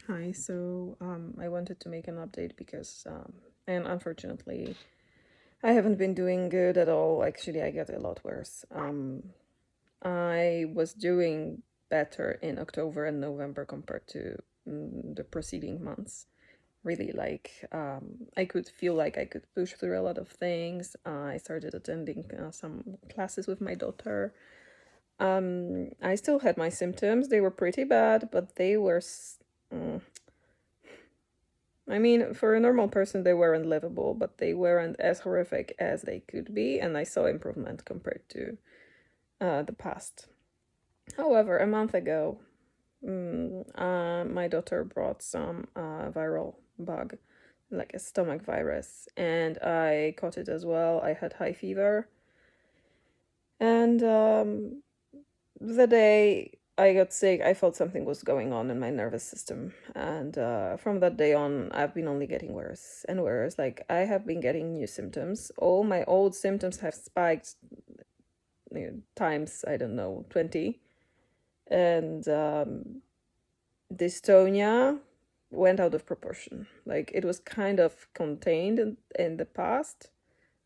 Hi, so I wanted to make an update because, and unfortunately, I haven't been doing good at all. Actually, I get a lot worse. I was doing better in October and November compared to the preceding months. Really, I could feel like I could push through a lot of things. I started attending some classes with my daughter. I still had my symptoms. They were pretty bad, but they were. I mean, for a normal person, they weren't livable, but they weren't as horrific as they could be, and I saw improvement compared to the past. However, a month ago, my daughter brought some viral bug, like a stomach virus, and I caught it as well. I had high fever, and the day I got sick, I felt something was going on in my nervous system. And from that day on, I've been only getting worse and worse. Like, I have been getting new symptoms. All my old symptoms have spiked times, I don't know, 20. And dystonia went out of proportion. Like, it was kind of contained in the past.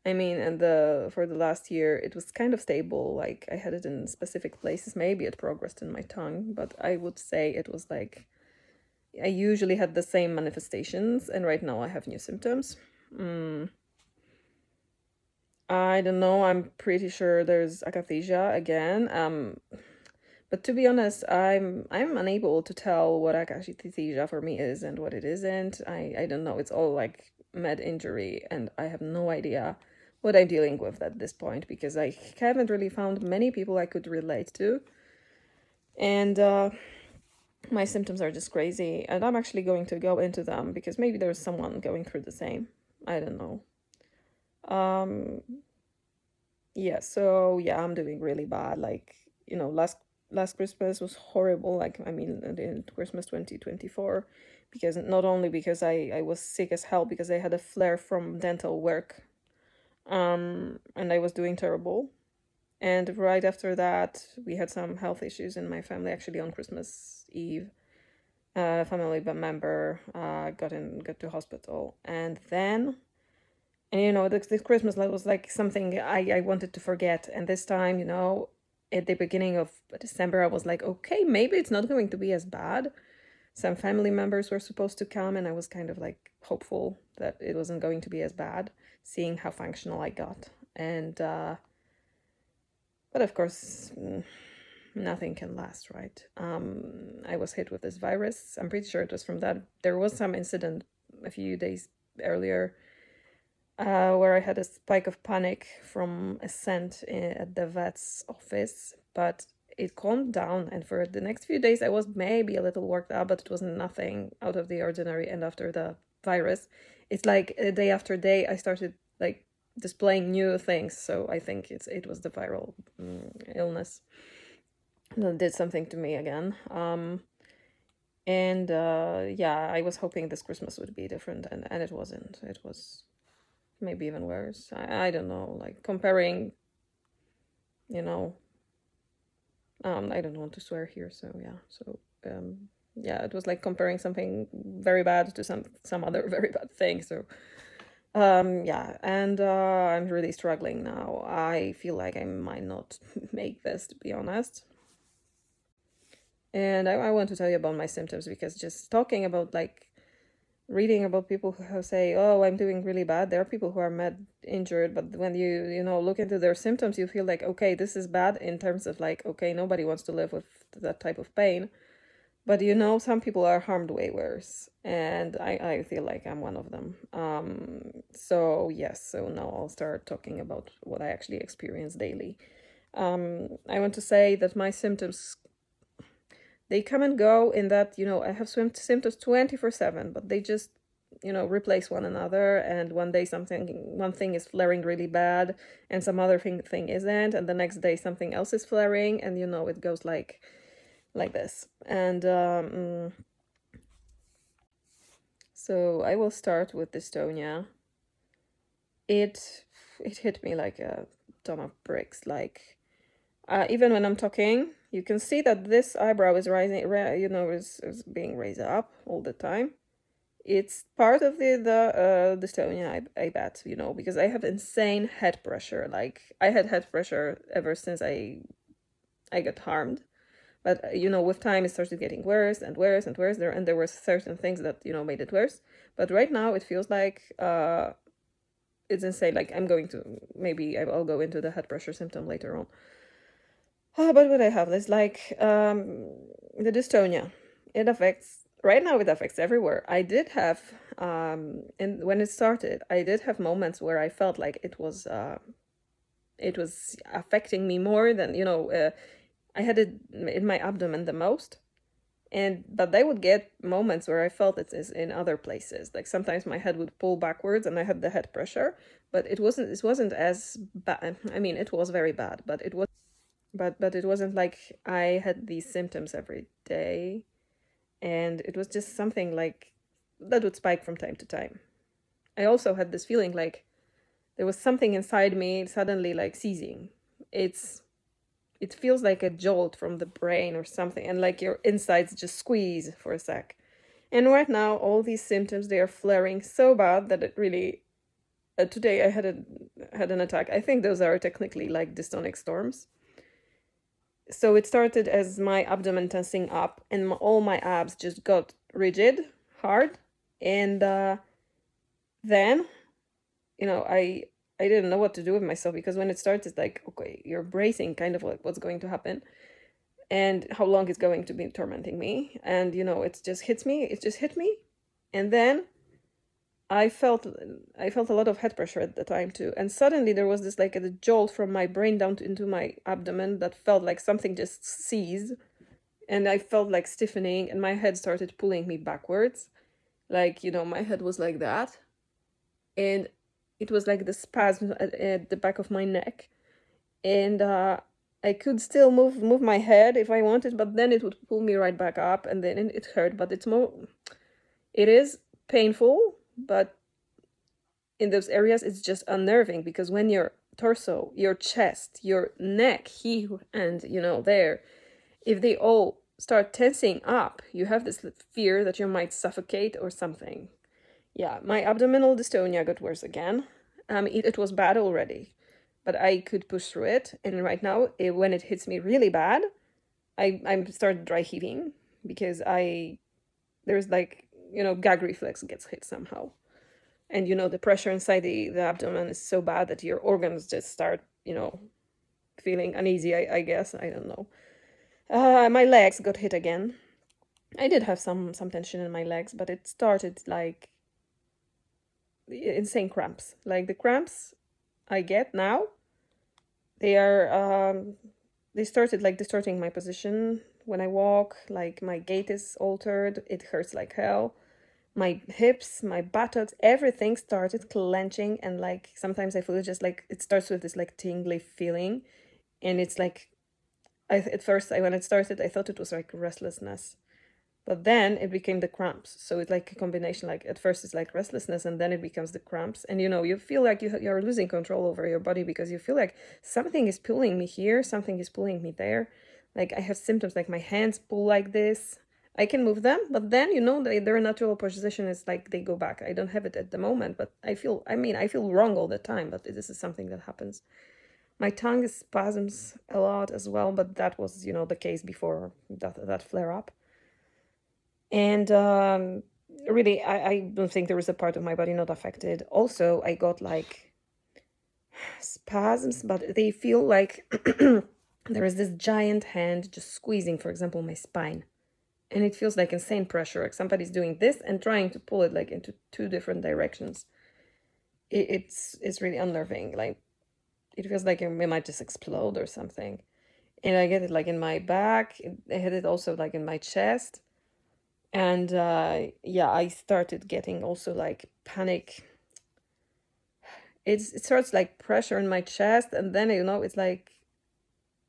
I mean, and the for the last year, it was kind of stable. Like, I had it in specific places. Maybe it progressed in my tongue, but I would say it was like I usually had the same manifestations, and right now I have new symptoms. I don't know. I'm pretty sure there's akathisia again. But to be honest, I'm unable to tell what akathisia for me is and what it isn't. I don't know. It's all like med injury, and I have no idea what I'm dealing with at this point because I haven't really found many people I could relate to, and my symptoms are just crazy. And I'm actually going to go into them because maybe there's someone going through the same. I don't know. Um, yeah. So yeah, I'm doing really bad. Like, last Christmas was horrible. Like, I mean, in Christmas 2024, because not only because I was sick as hell because I had a flare from dental work, and I was doing terrible. And right after that, we had some health issues in my family. Actually, on Christmas Eve, a family member got to hospital, and then. And this Christmas was like something I wanted to forget. And this time, at the beginning of December, I was like, okay, maybe it's not going to be as bad. Some family members were supposed to come, and I was kind of like hopeful that it wasn't going to be as bad, seeing how functional I got. And, but of course, nothing can last, right? I was hit with this virus. I'm pretty sure it was from that. There was some incident a few days earlier where I had a spike of panic from a scent at the vet's office, but it calmed down. And for the next few days, I was maybe a little worked up, but it was nothing out of the ordinary. And after the virus, it's like day after day, I started like displaying new things. So I think it was the viral illness that did something to me again. And yeah, I was hoping this Christmas would be different, and it wasn't. It was maybe even worse. I don't know, like comparing, you know, I don't want to swear here, so yeah. So yeah, it was like comparing something very bad to some other very bad thing. So yeah, and I'm really struggling now. I feel like I might not make this, to be honest. And I want to tell you about my symptoms because just talking about like reading about people who say, "Oh, I'm doing really bad." There are people who are mad injured, but when you look into their symptoms, you feel like, okay, this is bad in terms of like, okay, nobody wants to live with that type of pain. But some people are harmed way worse, and I feel like I'm one of them. So yes, so now I'll start talking about what I actually experience daily. I want to say that my symptoms, they come and go in that, I have symptoms 24/7, but they just, replace one another. And one day one thing is flaring really bad and some other thing isn't. And the next day something else is flaring, and, it goes like this. And so I will start with dystonia. It hit me like a ton of bricks. Like, even when I'm talking, You can see that this eyebrow is rising, is being raised up all the time. It's part of the dystonia, I bet, because I have insane head pressure. Like, I had head pressure ever since I got harmed. But with time it started getting worse and worse and worse. There were certain things that made it worse. But right now it feels like it's insane. Like, I'm going to, maybe I'll go into the head pressure symptom later on. But what I have is like the dystonia. It affects right now. It affects everywhere. I did have and when it started, I did have moments where I felt like it was affecting me more than I had it in my abdomen the most. But I would get moments where I felt it is in other places. Like, sometimes my head would pull backwards and I had the head pressure, but it wasn't as bad. I mean, it was very bad, but it wasn't like I had these symptoms every day. And it was just something like that would spike from time to time. I also had this feeling like there was something inside me suddenly like seizing. It feels like a jolt from the brain or something, and like your insides just squeeze for a sec. And right now, all these symptoms, they are flaring so bad that it really. Today I had an attack. I think those are technically like dystonic storms. So it started as my abdomen tensing up, and all my abs just got rigid, hard, and then, I didn't know what to do with myself, because when it starts, it's like, okay, you're bracing kind of like what's going to happen and how long it's going to be tormenting me. And, it just hits me. It just hit me. And then I felt a lot of head pressure at the time too. And suddenly there was this like a jolt from my brain down into my abdomen that felt like something just seized. And I felt like stiffening, and my head started pulling me backwards. Like, my head was like that. And it was like the spasm at the back of my neck. And I could still move my head if I wanted, but then it would pull me right back up, and then it hurt. But it is painful, but in those areas it's just unnerving, because when your torso, your chest, your neck, and there, if they all start tensing up, you have this fear that you might suffocate or something. Yeah, my abdominal dystonia got worse again. It was bad already, but I could push through it. And right now, when it hits me really bad, I start dry heaving, because there's like, gag reflex gets hit somehow. And, the pressure inside the abdomen is so bad that your organs just start, feeling uneasy, I guess. I don't know. My legs got hit again. I did have some tension in my legs, but it started like insane cramps. Like, the cramps I get now, they started like distorting my position when I walk. Like, my gait is altered. It hurts like hell. My hips, my buttocks, everything started clenching, and like sometimes I feel just like it starts with this like tingly feeling, and it's like at first when it started I thought it was like restlessness. But then it became the cramps. So it's like a combination. Like, at first it's like restlessness, and then it becomes the cramps. And you feel like you're losing control over your body, because you feel like something is pulling me here, something is pulling me there. Like, I have symptoms like my hands pull like this. I can move them, but then their natural position is like they go back. I don't have it at the moment, but I feel wrong all the time. But this is something that happens. My tongue spasms a lot as well, but that was the case before that flare up. And really, I don't think there is a part of my body not affected. Also, I got like spasms, but they feel like there is this giant hand just squeezing, for example, my spine. And it feels like insane pressure, like somebody's doing this and trying to pull it like into two different directions. It's really unnerving. Like, it feels like it might just explode or something. And I get it like in my back. I had it also like in my chest. And yeah, I started getting also like panic. It starts like pressure in my chest, and then it's like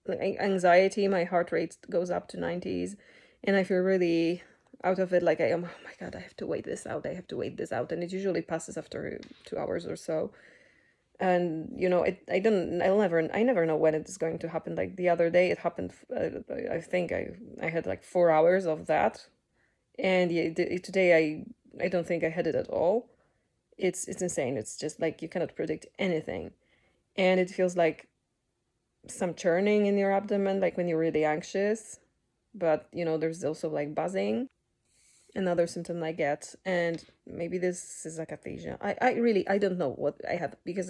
anxiety. My heart rate goes up to 90s, and I feel really out of it. Like, oh my God, I have to wait this out. I have to wait this out. And it usually passes after 2 hours or so. And I never know when it's going to happen. Like the other day it happened. I think I had like 4 hours of that, and yeah, today I don't think I had it at all. It's insane. It's just like you cannot predict anything, and it feels like some churning in your abdomen, like when you're really anxious. But there's also like buzzing, another symptom I get, and maybe this is akathisia. I really I don't know what I have, because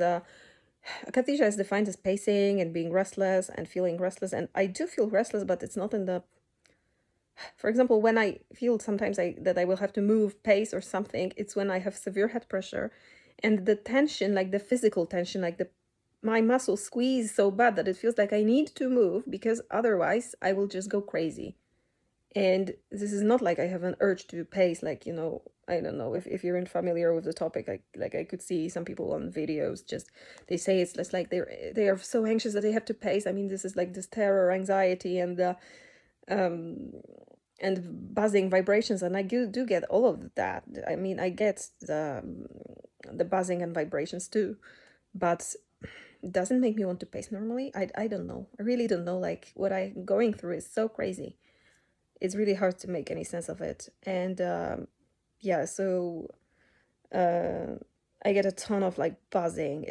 akathisia is defined as pacing and being restless and feeling restless, and I do feel restless, but it's not in the. For example, when I feel sometimes that I will have to move, pace, or something, it's when I have severe head pressure, and the tension, like the physical tension, like the my muscles squeeze so bad that it feels like I need to move, because otherwise I will just go crazy. And this is not like I have an urge to pace, like, I don't know if you're familiar with the topic. Like I could see some people on videos, just they say it's just like they are so anxious that they have to pace. I mean, this is like this terror, anxiety, um and buzzing vibrations, and I do get all of that. I mean, I get the buzzing and vibrations too, but it doesn't make me want to pace normally. I don't know. I really don't know. Like, what I'm going through is so crazy. It's really hard to make any sense of it. And yeah, so uh, I get a ton of like buzzing.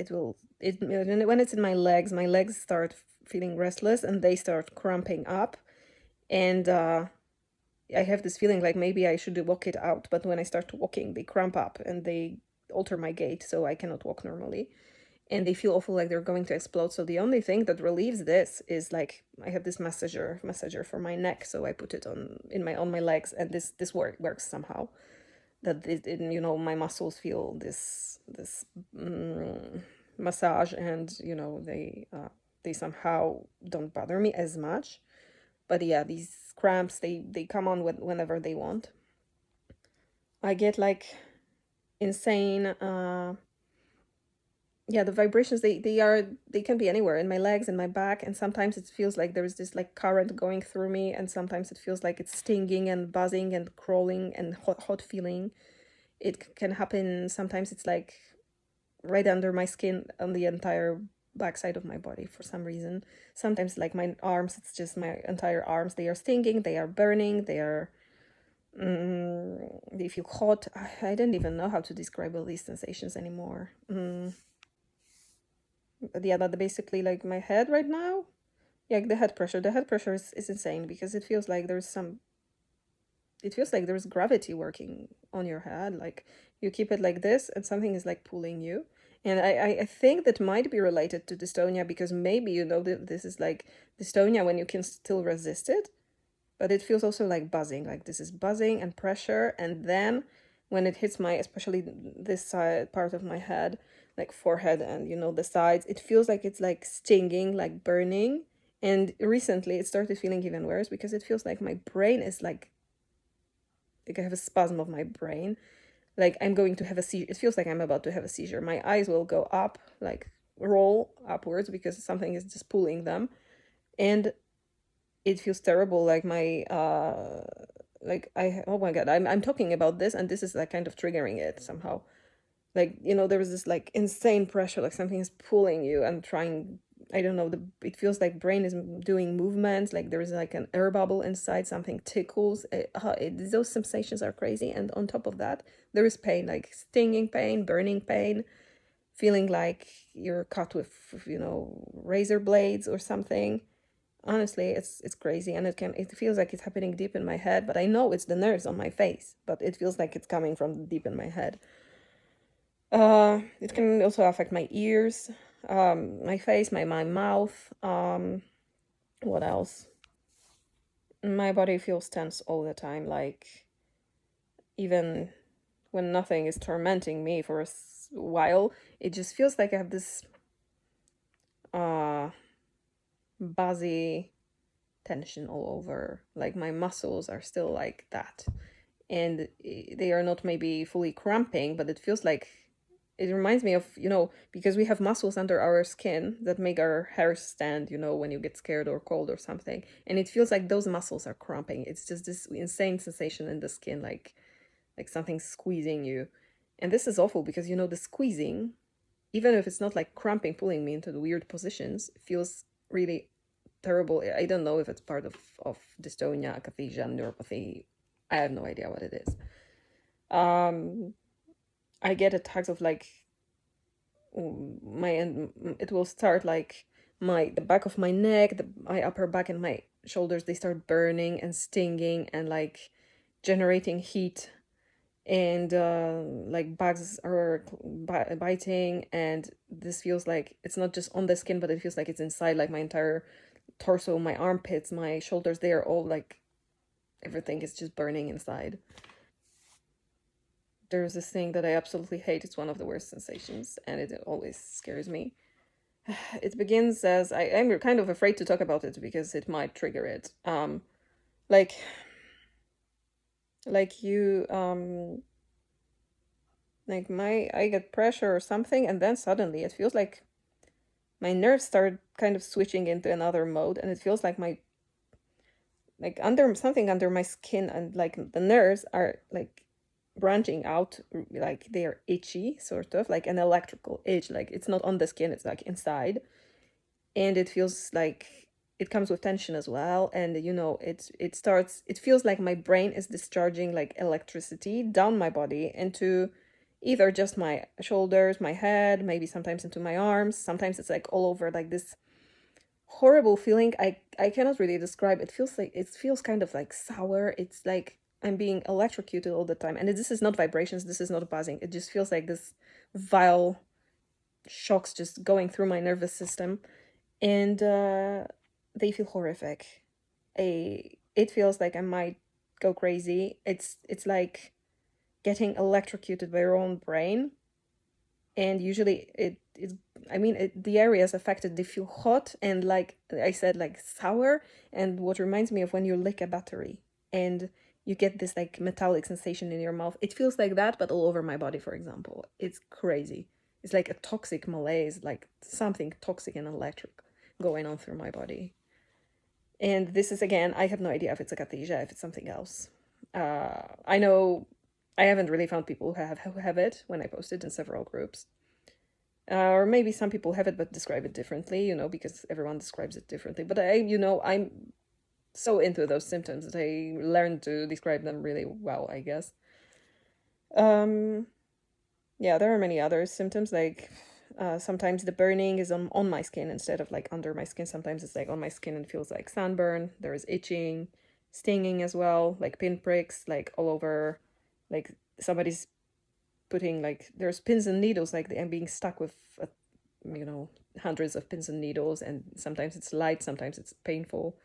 When it's in my legs start feeling restless and they start cramping up. And I have this feeling like maybe I should walk it out, but when I start walking, they cramp up and they alter my gait, so I cannot walk normally. And they feel awful, like they're going to explode. So the only thing that relieves this is like I have this massager for my neck, so I put it on my legs, and this works somehow. That my muscles feel this massage, and they somehow don't bother me as much. But yeah, these cramps, they come on whenever they want. I get like insane yeah, the vibrations, they can be anywhere, in my legs, in my back, and sometimes it feels like there's this like current going through me, and sometimes it feels like it's stinging and buzzing and crawling and hot feeling. It can happen sometimes. It's like right under my skin on the entire backside of my body for some reason. Sometimes like my arms, it's just my entire arms, they are stinging, they are burning, they feel hot. I don't even know how to describe all these sensations anymore. Yeah, that basically like my head right now. Yeah, the head pressure is insane, because it feels like there's gravity working on your head. Like you keep it like this and something is like pulling you. And I think that might be related to dystonia, because maybe this is like dystonia when you can still resist it, but it feels also like buzzing. Like this is buzzing and pressure, and then when it hits especially this side part of my head, like forehead and the sides, it feels like it's like stinging, like burning. And recently it started feeling even worse, because it feels like my brain is like I have a spasm of my brain, like I'm going to have a seizure. It feels like I'm about to have a seizure. My eyes will go up, like roll upwards, because something is just pulling them. And it feels terrible, like my like I oh my god, I'm talking about this, and this is like kind of triggering it somehow. Like there was this like insane pressure, like something is pulling you and trying. I don't know, it feels like brain is doing movements, like there is like an air bubble inside, something tickles. Those sensations are crazy, and on top of that there is pain, like stinging pain, burning pain, feeling like you're cut with razor blades or something. Honestly, it's crazy, and it feels like it's happening deep in my head, but I know it's the nerves on my face, but it feels like it's coming from deep in my head. It can also affect my ears, my face, my mouth. What else? My body feels tense all the time, like even when nothing is tormenting me for a while, it just feels like I have this uh buzzy tension all over. Like my muscles are still like that, and they are not maybe fully cramping, but it feels like it reminds me of because we have muscles under our skin that make our hair stand, when you get scared or cold or something, and it feels like those muscles are cramping. It's just this insane sensation in the skin, like something squeezing you. And this is awful, because the squeezing even if it's not like cramping, pulling me into the weird positions, it feels really terrible. I don't know if it's part of dystonia, akathisia, neuropathy. I have no idea what it is. Um, I get attacks of like my it will start like the back of my neck, my upper back and my shoulders, they start burning and stinging and like generating heat, and like bugs are biting, and this feels like it's not just on the skin, but it feels like it's inside, like my entire torso, my armpits, my shoulders, they are all like everything is just burning inside. There's this thing that I absolutely hate. It's one of the worst sensations, and it always scares me. It begins as I'm kind of afraid to talk about it because it might trigger it. Like like you like my I get pressure or something, and then suddenly it feels like my nerves start kind of switching into another mode, and it feels like my like under something under my skin, and like the nerves are like branching out, like they are itchy, sort of like an electrical itch, like it's not on the skin, it's like inside, and it feels like it comes with tension as well. And it feels like my brain is discharging like electricity down my body into either just my shoulders, my head, maybe sometimes into my arms, sometimes it's like all over, like this horrible feeling. I cannot really describe. It feels kind of like sour. It's like I'm being electrocuted all the time, and this is not vibrations, this is not buzzing, it just feels like this vile shocks just going through my nervous system. And they feel horrific. It feels like I might go crazy. It's like getting electrocuted by your own brain. And usually the areas affected, they feel hot and, like I said, like sour. And what reminds me of when you lick a battery and you get this like metallic sensation in your mouth. It feels like that, but all over my body, for example. It's crazy. It's like a toxic malaise, like something toxic and electric going on through my body. And this is, again, I have no idea if it's akathisia, if it's something else. I know I haven't really found people who have it when I posted in several groups. Or maybe some people have it but describe it differently, because everyone describes it differently. But I'm so into those symptoms that I learned to describe them really well, I guess. Um, yeah, there are many other symptoms, like sometimes the burning is on my skin instead of like under my skin. Sometimes it's like on my skin and feels like sunburn. There is itching, stinging as well, like pinpricks, like all over, like somebody's putting, like there's pins and needles, like I'm being stuck with you know hundreds of pins and needles, and sometimes it's light, sometimes it's painful.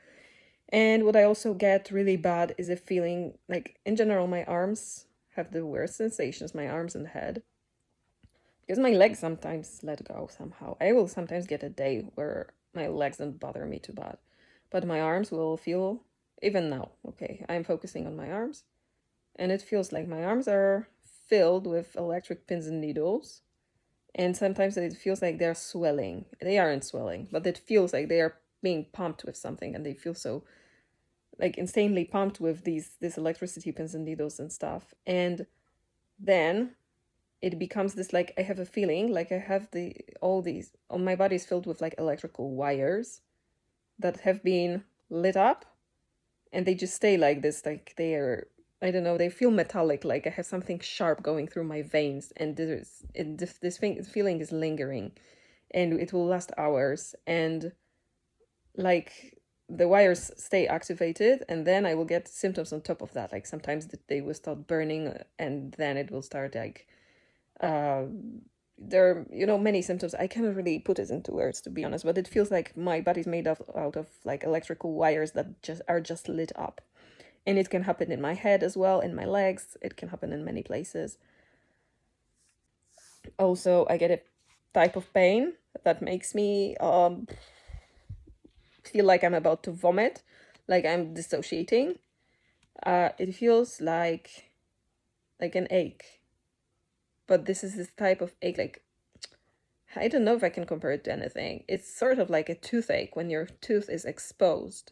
And what I also get really bad is a feeling like, in general, my arms have the worst sensations, my arms and head, because my legs sometimes let go somehow. I will sometimes get a day where my legs don't bother me too bad, but my arms will feel, even now, okay, I'm focusing on my arms, and it feels like my arms are filled with electric pins and needles. And sometimes it feels like they're swelling. They aren't swelling, but it feels like they are being pumped with something, and they feel so like insanely pumped with this electricity, pins and needles and stuff. And then it becomes this, like I have a feeling like I have all these on my body is filled with like electrical wires that have been lit up, and they just stay like this, like they are, I don't know, they feel metallic, like I have something sharp going through my veins, and this feeling is lingering, and it will last hours. And like the wires stay activated, and then I will get symptoms on top of that. Like sometimes they will start burning, and then it will start like uh there are, many symptoms. I cannot really put it into words, to be honest, but it feels like my body's made out of like electrical wires that just lit up. And it can happen in my head as well, in my legs, it can happen in many places. Also, I get a type of pain that makes me feel like I'm about to vomit, like I'm dissociating. It feels like an ache, but this is this type of ache, like I don't know if I can compare it to anything. It's sort of like a toothache when your tooth is exposed,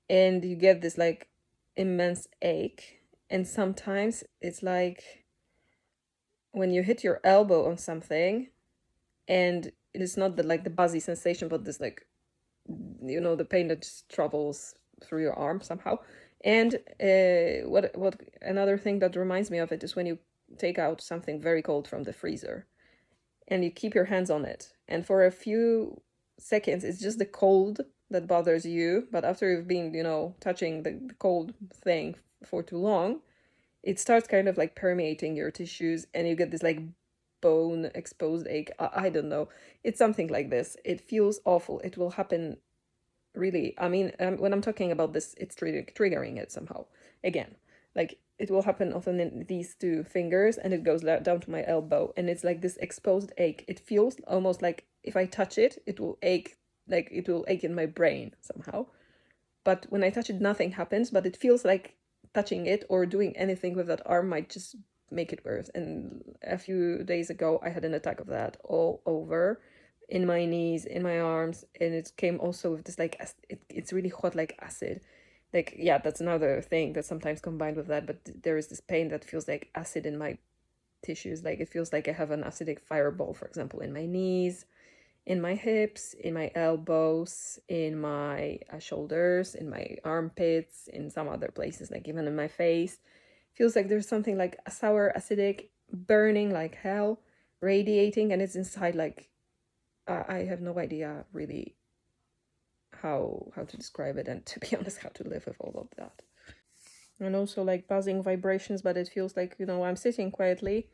and you get this like immense ache. And sometimes it's like when you hit your elbow on something, and it is not the like the buzzy sensation, but this like, the pain that just travels through your arm somehow. And what another thing that reminds me of it is when you take out something very cold from the freezer and you keep your hands on it, and for a few seconds it's just the cold that bothers you, but after you've been, touching the cold thing for too long, it starts kind of like permeating your tissues, and you get this like bone exposed ache. I don't know. It's something like this. It feels awful. It will happen really. I mean, when I'm talking about this, it's triggering it somehow. Again, like it will happen often in these two fingers, and it goes down to my elbow, and it's like this exposed ache. It feels almost like if I touch it, it will ache, like it will ache in my brain somehow. But when I touch it, nothing happens, but it feels like touching it or doing anything with that arm might just make it worse. And a few days ago, I had an attack of that all over, in my knees, in my arms, and it came also with this like it's really hot, like acid. Like, yeah, that's another thing that's sometimes combined with that, but there is this pain that feels like acid in my tissues. Like it feels like I have an acidic fireball, for example, in my knees, in my hips, in my elbows, in my shoulders, in my armpits, in some other places, like even in my face. Feels like there's something like a sour, acidic, burning like hell, radiating, and it's inside. Like I have no idea really how to describe it, and to be honest, how to live with all of that. And also like buzzing vibrations, but it feels like, I'm sitting quietly,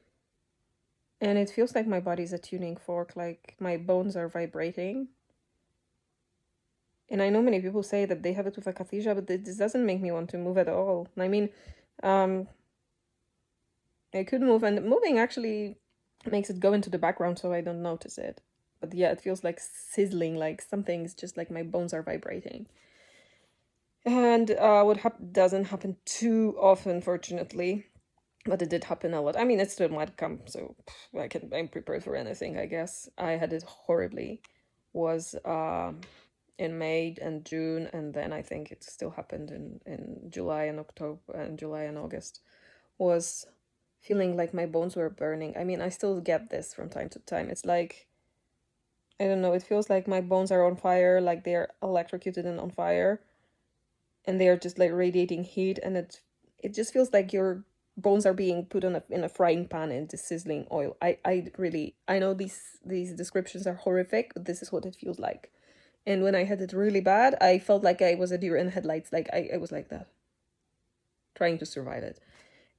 and it feels like my body's a tuning fork, like my bones are vibrating. And I know many people say that they have it with akathisia, but this doesn't make me want to move at all. I mean, um, I could move, and moving actually makes it go into the background so I don't notice it. But yeah, it feels like sizzling, like something's just like my bones are vibrating. And doesn't happen too often, fortunately, but it did happen a lot. I mean, it still might come, so I'm prepared for anything, I guess. I had it horribly. Was in May and June, and then I think it still happened in July and October, and July and August. Was feeling like my bones were burning. I mean, I still get this from time to time. It's like, I don't know, it feels like my bones are on fire, like they're electrocuted and on fire, and they are just like radiating heat, and it just feels like your bones are being put on in a frying pan into sizzling oil. I know these descriptions are horrific, but this is what it feels like. And when I had it really bad, I felt like I was a deer in headlights. Like I was like that, trying to survive it.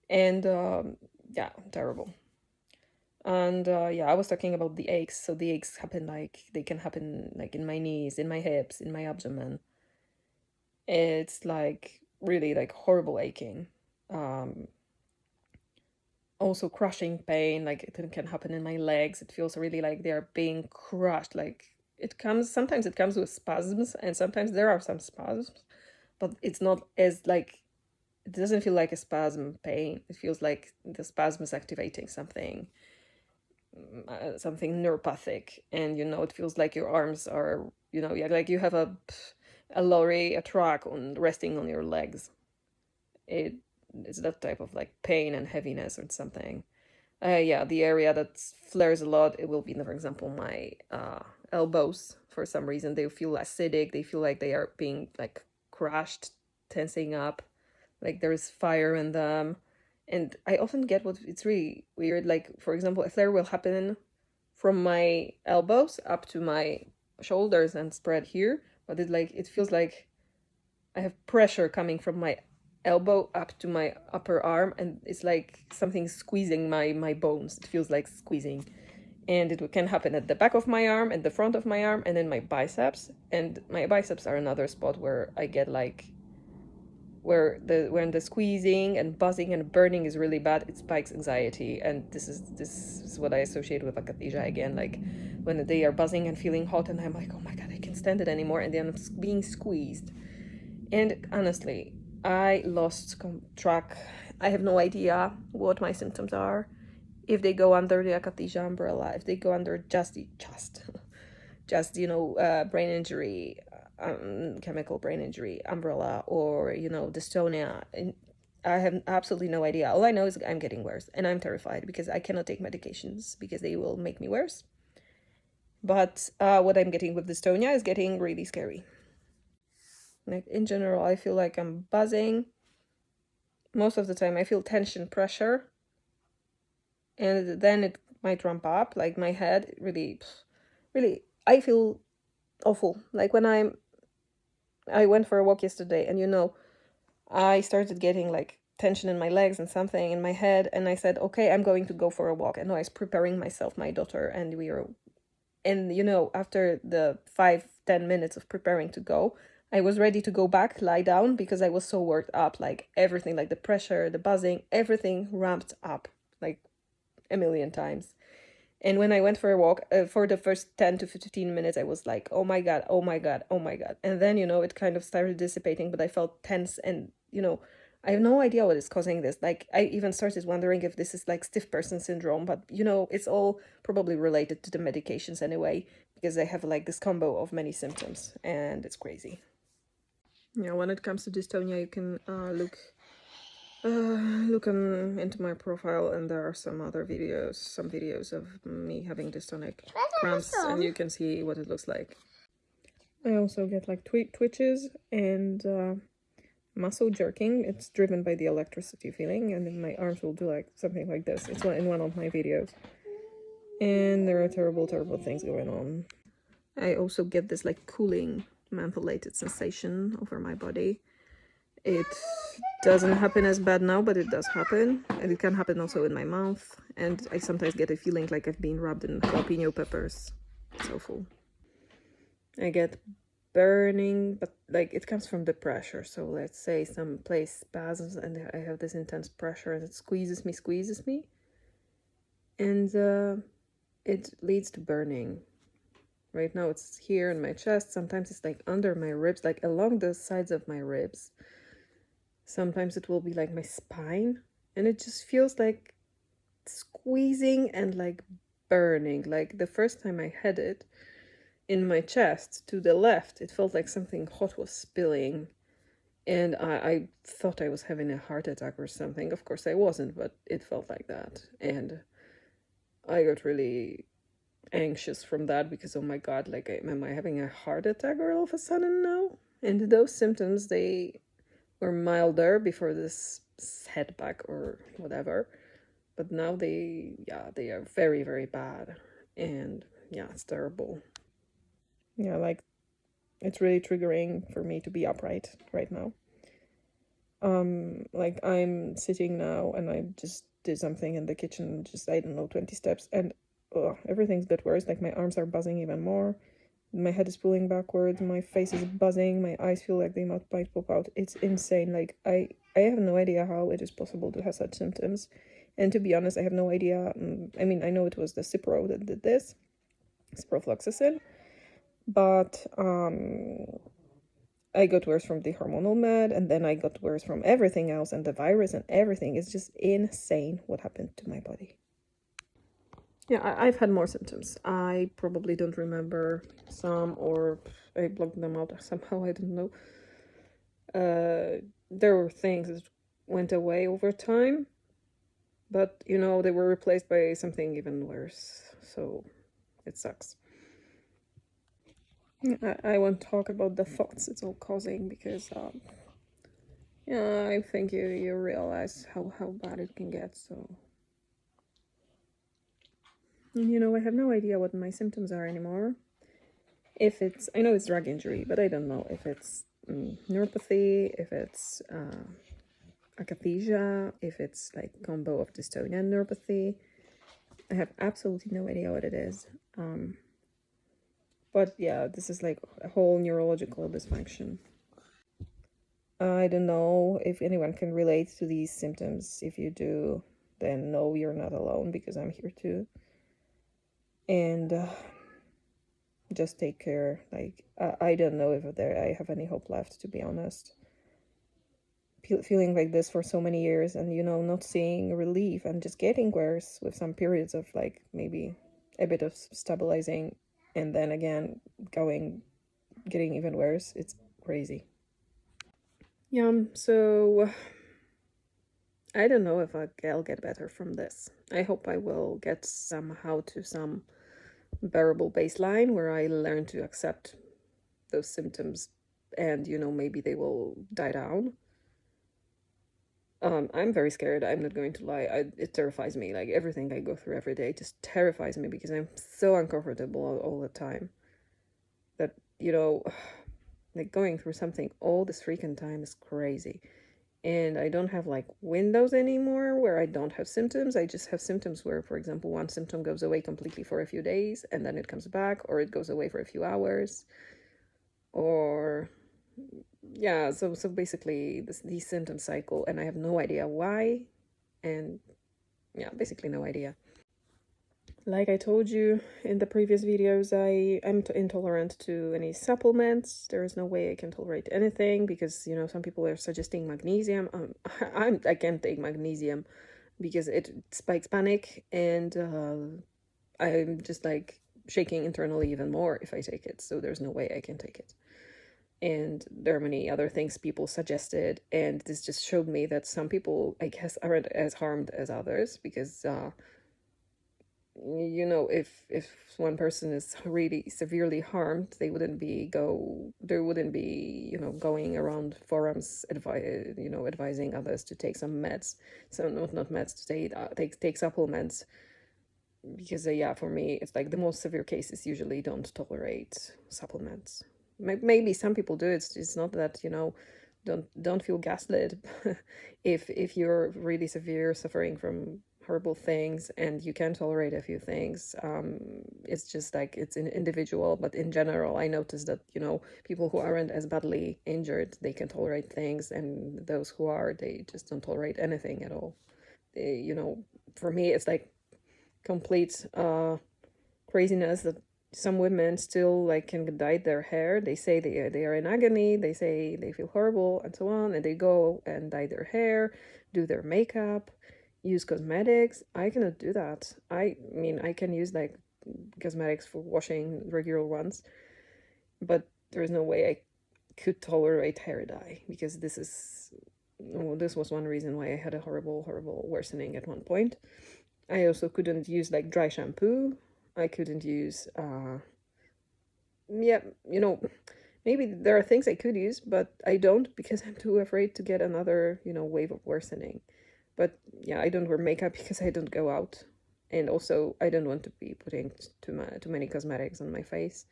And yeah, terrible. And yeah, I was talking about the aches. So the aches happen like they can happen like in my knees, in my hips, in my abdomen. It's like really like horrible aching. Um, Also crushing pain, like it can happen in my legs. It feels really like they are being crushed. Like sometimes it comes with spasms, and sometimes there are some spasms, but it's not as like, it doesn't feel like a spasm pain. It feels like the spasm is activating something neuropathic, and it feels like your arms are, yeah, like you have a lorry, a truck on resting on your legs. It's that type of like pain and heaviness or something. Yeah, the area that flares a lot, it will be, for example, my elbows. For some reason, they feel acidic. They feel like they are being like crushed, tensing up, like there's fire in them. And I often get what it's really weird. Like, for example, a flare will happen from my elbows up to my shoulders and spread here, but it feels like I have pressure coming from my elbow up to my upper arm, and it's like something squeezing my bones. It feels like squeezing. And it can happen at the back of my arm, at the front of my arm, and then my biceps. And my biceps are another spot where I get like, when the squeezing and buzzing and burning is really bad, it spikes anxiety. And this is what I associate with akathisia again, like when they are buzzing and feeling hot, and I'm like, oh my god, I can't stand it anymore, and then I'm being squeezed. And honestly, I lost track. I have no idea what my symptoms are. If they go under the akathisia umbrella, if they go under just brain injury, chemical brain injury umbrella, or dystonia. And I have absolutely no idea. All I know is I'm getting worse, and I'm terrified because I cannot take medications because they will make me worse. But what I'm getting with dystonia is getting really scary. Like in general, I feel like I'm buzzing. Most of the time, I feel tension, pressure, and then it might ramp up. Like my head, really, really, I feel awful. Like when I went for a walk yesterday, and I started getting like tension in my legs and something in my head, and I said, okay, I'm going to go for a walk. And I was preparing myself, my daughter, and we were, and after the 5-10 minutes of preparing to go, I was ready to go back, lie down, because I was so worked up. Like everything, like the pressure, the buzzing, everything ramped up like a million times. And when I went for a walk, for the first 10 to 15 minutes, I was like, oh my God, oh my God, oh my God. And then, it kind of started dissipating, but I felt tense and, I have no idea what is causing this. Like, I even started wondering if this is like stiff person syndrome, but, it's all probably related to the medications anyway, because I have like this combo of many symptoms, and it's crazy. Yeah, when it comes to dystonia, you can look into my profile, and there are some videos of me having dystonic cramps, and you can see what it looks like. I also get like twitches and muscle jerking. It's driven by the electricity feeling, and then my arms will do like something like this. It's in one of my videos, and there are terrible things going on. I also get this like cooling mentholated sensation over my body. It doesn't happen as bad now, but it does happen. And it can happen also in my mouth. And I sometimes get a feeling like I've been rubbed in jalapeno peppers. It's awful. I get burning, but like it comes from the pressure. So let's say some place spasms and I have this intense pressure and it squeezes me. And it leads to burning. Right now it's here in my chest. Sometimes it's like under my ribs, like along the sides of my ribs. Sometimes it will be like my spine, and it just feels like squeezing and like burning. Like the first time I had it in my chest to the left, it felt like something hot was spilling, and I thought I was having a heart attack or something. Of course I wasn't, but it felt like that, and I got really anxious from that because, oh my God, like am I having a heart attack all of a sudden now? And those symptoms, they were milder before this setback or whatever, but now they are very, very bad, and yeah, it's terrible. Yeah, like it's really triggering for me to be upright right now. Like I'm sitting now and I just did something in the kitchen, just I don't know, 20 steps, and everything's got worse. Like my arms are buzzing even more, my head is pulling backwards, my face is buzzing, my eyes feel like they might pop out. It's insane. Like I have no idea how it is possible to have such symptoms, and to be honest, I have no idea. I mean, I know it was the Cipro that did this, ciprofloxacin, but I got worse from the hormonal med, and then I got worse from everything else, and the virus and everything. It's just insane what happened to my body. Yeah, I've had more symptoms. I probably don't remember some, or I blocked them out somehow, I don't know. There were things that went away over time, but, they were replaced by something even worse, so it sucks. I won't talk about the thoughts it's all causing, because, I think you realize how bad it can get, so... I have no idea what my symptoms are anymore. I know it's drug injury, but I don't know if it's neuropathy, if it's akathisia, if it's like combo of dystonia and neuropathy. I have absolutely no idea what it is. But yeah, this is like a whole neurological dysfunction. I don't know if anyone can relate to these symptoms. If you do, then no, you're not alone, because I'm here too. And just take care. Like I don't know if I have any hope left, to be honest. Feeling like this for so many years, and not seeing relief, and just getting worse with some periods of like maybe a bit of stabilizing, and then again getting even worse. It's crazy. Yeah, so I don't know if I'll get better from this. I hope I will get somehow to some bearable baseline where I learn to accept those symptoms and, maybe they will die down. I'm very scared. I'm not going to lie. It terrifies me. Like everything I go through every day just terrifies me because I'm so uncomfortable all the time that, like going through something all this freaking time is crazy. And I don't have like windows anymore where I don't have symptoms. I just have symptoms where, for example, one symptom goes away completely for a few days and then it comes back, or it goes away for a few hours, or yeah. So basically, these symptoms cycle, and I have no idea why, and yeah, basically no idea. Like I told you in the previous videos, I'm intolerant to any supplements. There is no way I can tolerate anything because, some people are suggesting magnesium. I can't take magnesium because it spikes panic, and I'm just like shaking internally even more if I take it. So there's no way I can take it. And there are many other things people suggested, and this just showed me that some people, I guess, aren't as harmed as others because if one person is really severely harmed, there wouldn't be going around forums advising others to take some meds. So not meds, to take supplements, because yeah, for me it's like the most severe cases usually don't tolerate supplements. Maybe some people do. It's not that, don't feel gaslit. If you're really severe, suffering from horrible things, and you can tolerate a few things, it's just like it's an individual. But in general, I noticed that, people who aren't as badly injured, they can tolerate things, and those who are, they just don't tolerate anything at all. For me, it's like complete craziness that some women still like can dye their hair. They say they are in agony, they say they feel horrible and so on, and they go and dye their hair, do their makeup, use cosmetics. I cannot do that. I mean, I can use like cosmetics for washing, regular ones, but there's no way I could tolerate hair dye, because this was one reason why I had a horrible worsening at one point. I also couldn't use like dry shampoo. I couldn't use yeah, maybe there are things I could use, but I don't because I'm too afraid to get another, wave of worsening. But yeah, I don't wear makeup because I don't go out. And also I don't want to be putting too many cosmetics on my face.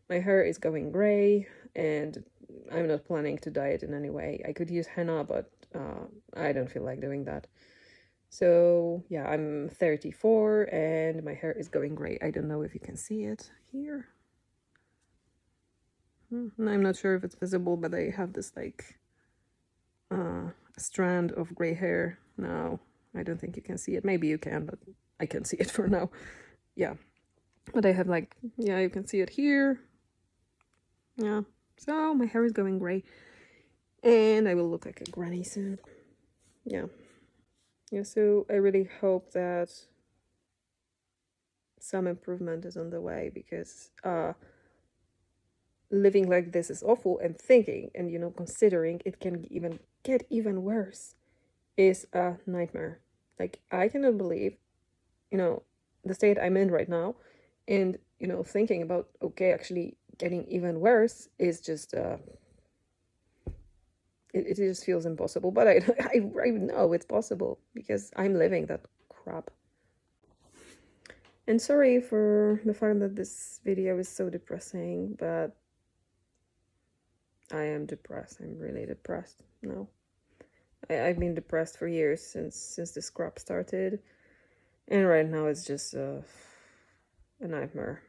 My hair is going gray, and I'm not planning to dye it in any way. I could use henna, but I don't feel like doing that. So yeah, I'm 34 and my hair is going gray. I don't know if you can see it here. I'm not sure if it's visible, but I have this like strand of gray hair now. I don't think you can see it. Maybe you can, but I can't see it for now. Yeah, but I have like, yeah, you can see it here. Yeah, so my hair is going gray, and I will look like a granny soon. Yeah. Yeah, so I really hope that some improvement is on the way, because living like this is awful, and thinking and considering it can even get even worse is a nightmare. Like, I cannot believe the state I'm in right now, and thinking about, okay, actually getting even worse is just it just feels impossible. But I know it's possible because I'm living that crap. And sorry for the fact that this video is so depressing, but I am depressed. I'm really depressed now. I've been depressed for years, since this crap started, and right now it's just a nightmare.